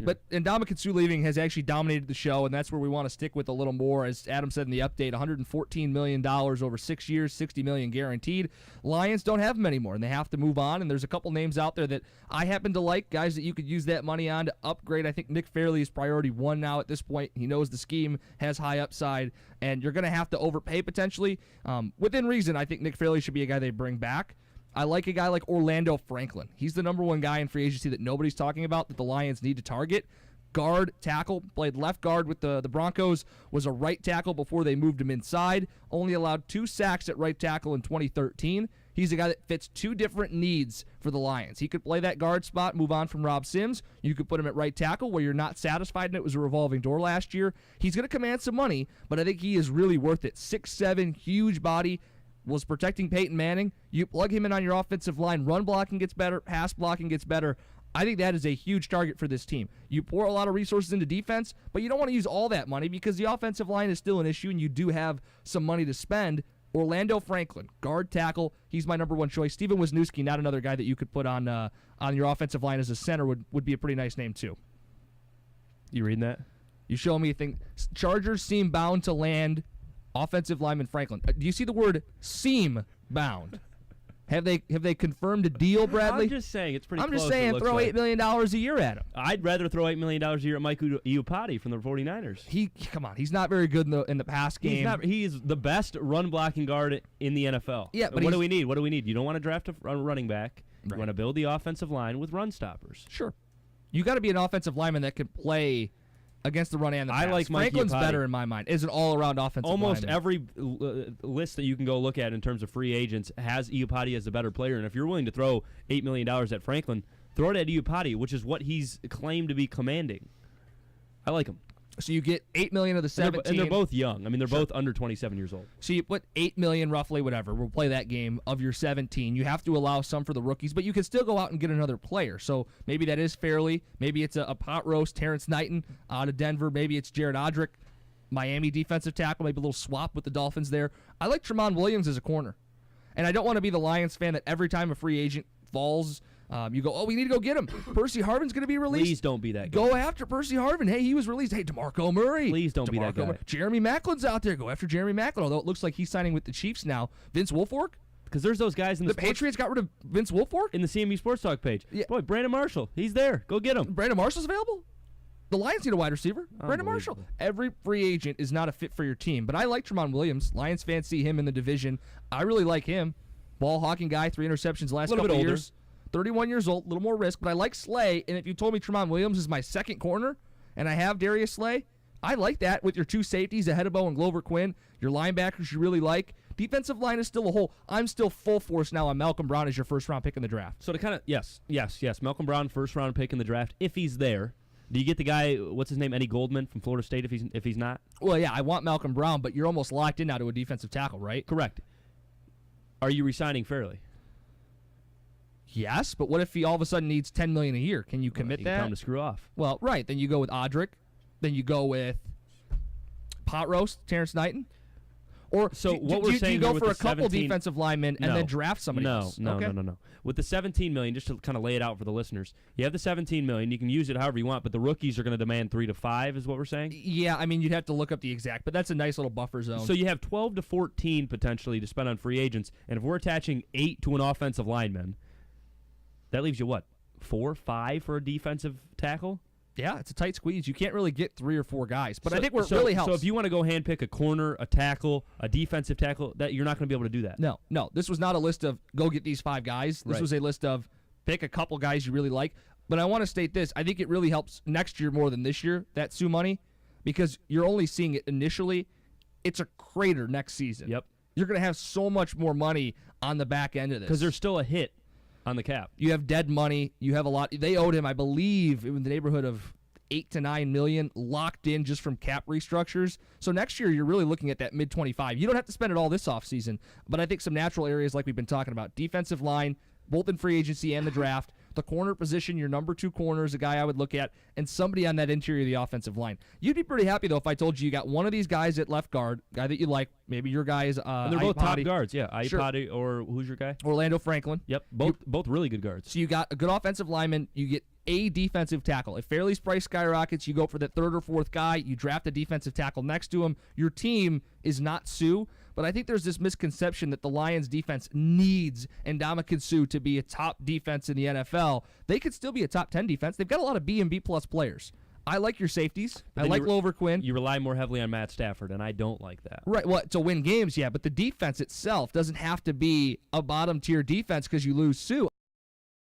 But Ndamukong Suh leaving has actually dominated the show, and that's where we want to stick with a little more. As Adam said in the update, $114 million over 6 years, $60 million guaranteed. Lions don't have him anymore, and they have to move on. And there's a couple names out there that I happen to like, guys that you could use that money on to upgrade. I think Nick Fairley is priority one now at this point. He knows the scheme has high upside, and you're going to have to overpay potentially. Within reason, I think Nick Fairley should be a guy they bring back. I like a guy like Orlando Franklin. He's the number one guy in free agency that nobody's talking about that the Lions need to target. Guard, tackle, played left guard with the Broncos, was a right tackle before they moved him inside. Only allowed 2 sacks at right tackle in 2013. He's a guy that fits 2 different needs for the Lions. He could play that guard spot, move on from Rob Sims. You could put him at right tackle where you're not satisfied, and it was a revolving door last year. He's going to command some money, but I think he is really worth it. 6'7", huge body. Was protecting Peyton Manning. You plug him in on your offensive line, run blocking gets better, pass blocking gets better. I think that is a huge target for this team. You pour a lot of resources into defense, but you don't want to use all that money because the offensive line is still an issue and you do have some money to spend. Orlando Franklin, guard tackle, he's my number one choice. Steven Wisniewski, not another guy that you could put on your offensive line as a center would be a pretty nice name too. You reading that? You show me you think Chargers seem bound to land offensive lineman Franklin. Do you see the word seem bound? Have they confirmed a deal, Bradley? I'm just saying it's pretty I'm close. just saying throw $8 million a year at him. I'd rather throw $8 million a year at Mike Iupati from the 49ers. Come on, he's not very good in the pass game. He is the best run blocking guard in the NFL. Yeah, but what do we need? What do we need? You don't want to draft a running back. Right. You want to build the offensive line with run stoppers. Sure. You got to be an offensive lineman that can play against the run and the pass. I like Mike Franklin's Iupati. better in my mind. Is an all-around offensive Almost lineman. every list that you can go look at in terms of free agents has Iupati as the better player. And if you're willing to throw $8 million at Franklin, throw it at Iupati, which is what he's claimed to be commanding. I like him. So you get $8 million of the 17. And they're both young. I mean, they're both under 27 years old. So you put $8 million roughly, whatever. We'll play that game of your 17. You have to allow some for the rookies, but you can still go out and get another player. So maybe that is Fairley. Maybe it's a pot roast, Terrence Knighton out of Denver. Maybe it's Jared Odrick, Miami defensive tackle. Maybe a little swap with the Dolphins there. I like Tramon Williams as a corner. And I don't want to be the Lions fan that every time a free agent falls, you go, we need to go get him. Percy Harvin's going to be released. Please don't be that guy. Go after Percy Harvin. Hey, he was released. Hey, DeMarco Murray. Please don't be that guy. Jeremy Macklin's out there. Go after Jeremy Macklin, although it looks like he's signing with the Chiefs now. Vince Wilfork? Because there's those guys in the Patriots got rid of Vince Wilfork? In the CMU Sports Talk page. Yeah. Boy, Brandon Marshall. He's there. Go get him. Brandon Marshall's available? The Lions need a wide receiver. Brandon Marshall. Every free agent is not a fit for your team, but I like Tramon Williams. Lions fans see him in the division. I really like him. Ball hawking guy, 3 interceptions last couple of years. 31 years old, a little more risk, but I like Slay, and if you told me Tramon Williams is my second corner, and I have Darius Slay, I like that with your 2 safeties ahead of Bo and Glover Quinn, your linebackers you really like. Defensive line is still a hole. I'm still full force now on Malcolm Brown as your first-round pick in the draft. So to kind of, yes. Malcolm Brown, first-round pick in the draft, if he's there. Do you get the guy, what's his name, Eddie Goldman from Florida State if he's not? Well, yeah, I want Malcolm Brown, but you're almost locked in now to a defensive tackle, right? Correct. Are you re-signing Fairley? Yes, but what if he all of a sudden needs $10 million a year? Can you commit that? Time to screw off. Well, right. Then you go with Odrick. Then you go with pot roast, Terrence Knighton. Or so do you go for a couple defensive linemen and then draft somebody else? No. With the $17 million, just to kind of lay it out for the listeners, you have the $17 million. You can use it however you want, but the rookies are going to demand 3 to 5, is what we're saying. Yeah, I mean you'd have to look up the exact, but that's a nice little buffer zone. So you have 12 to 14 potentially to spend on free agents, and if we're attaching 8 to an offensive lineman, that leaves you what, 4, 5 for a defensive tackle? Yeah, it's a tight squeeze. You can't really get 3 or 4 guys, but I think where it really helps. So if you want to go handpick a corner, a tackle, a defensive tackle, that you're not going to be able to do that. No. This was not a list of go get these 5 guys. This was a list of pick a couple guys you really like. But I want to state this. I think it really helps next year more than this year, that Sue money, because you're only seeing it initially. It's a crater next season. Yep. You're going to have so much more money on the back end of this. Because there's still a hit on the cap. You have dead money. You have a lot. They owed him, I believe, in the neighborhood of $8 to $9 million locked in just from cap restructures. So next year, you're really looking at that mid-25. You don't have to spend it all this offseason, but I think some natural areas like we've been talking about, defensive line, both in free agency and the draft, the corner position, your number 2 corner is a guy I would look at, and somebody on that interior of the offensive line. You'd be pretty happy, though, if I told you got one of these guys at left guard, guy that you like, maybe your guy is and they're both top guards, yeah. Iupati, or who's your guy? Orlando Franklin. Yep, both really good guards. So you got a good offensive lineman, you get a defensive tackle. If Fairley's price skyrockets, you go for the third or fourth guy, you draft a defensive tackle next to him. Your team is not Sue, but I think there's this misconception that the Lions defense needs Ndamukong Suh to be a top defense in the NFL. They could still be a top 10 defense. They've got a lot of B and B plus players. I like your safeties. I like Lover Quinn. You rely more heavily on Matt Stafford, and I don't like that. Right. Well, to win games, yeah, but the defense itself doesn't have to be a bottom-tier defense because you lose Sue.